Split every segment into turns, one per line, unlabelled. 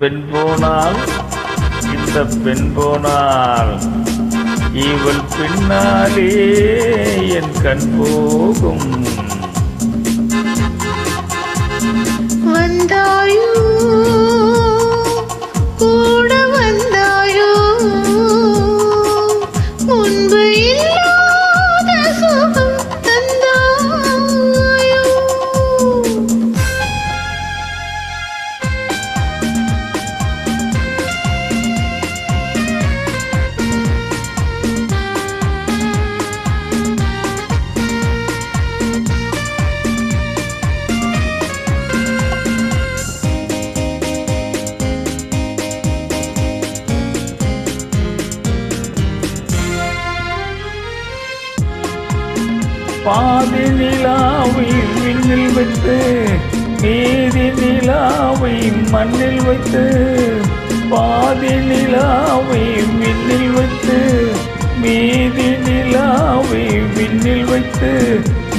பெண் போனால் இந்த பெண் போனால் இவள் பின்னாலே என் கண் போகும்.
வந்தாயோ கூட வந்தாயோ முன்பு இல்லாத சுகம் தந்தாயோ.
பாதி நிலாவை விண்ணில் வைத்து மீதி நிலாவை மண்ணில் வைத்து, பாதி நிலாவை விண்ணில் வைத்து மீதி நிலாவை விண்ணில் வைத்து,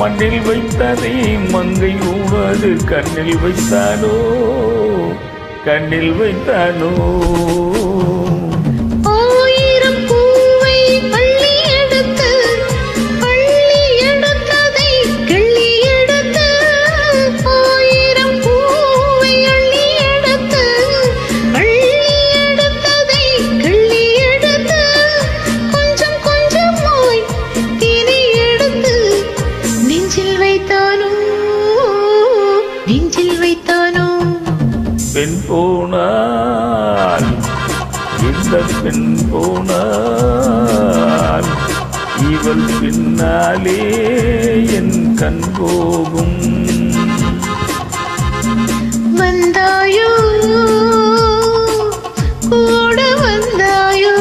மண்ணில் வைத்ததை மங்கை உனது கண்ணில் வைத்தானோ கண்ணில் வைத்தானோ. பெண் போனால் இந்த பெண் போனால் இவள் பின்னாலே என் கண் போகும்.
வந்தாயோ கூட வந்தாயோ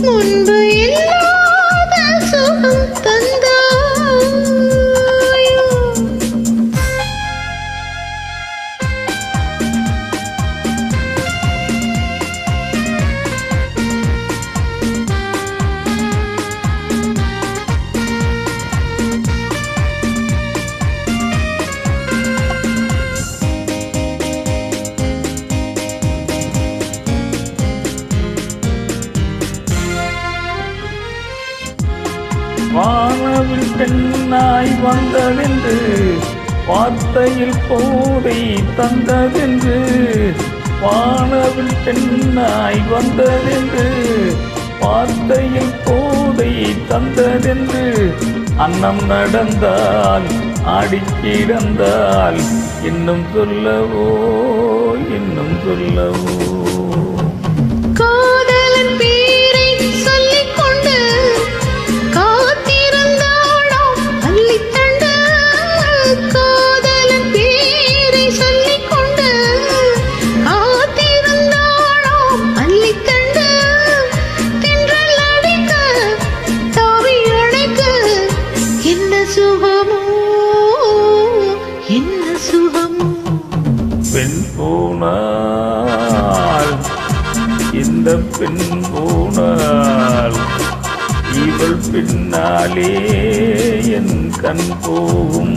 முன்பு இல்லாத சுகம் தந்தாயோ.
வானவில் பெண்ணாய் வந்ததென்று வார்த்தையில் போதை தந்ததென்று, வானவில் பெண்ணாய் வந்ததென்று வார்த்தையில் போதை தந்ததென்று, அன்னம் நடந்தால் ஆடிக்கிடந்தால் இன்னும் சொல்லவோ இன்னும் சொல்லவோ. பெண் போனால் இந்த பெண் போனால் இவள் பின்னாலே என் கண் போகும்.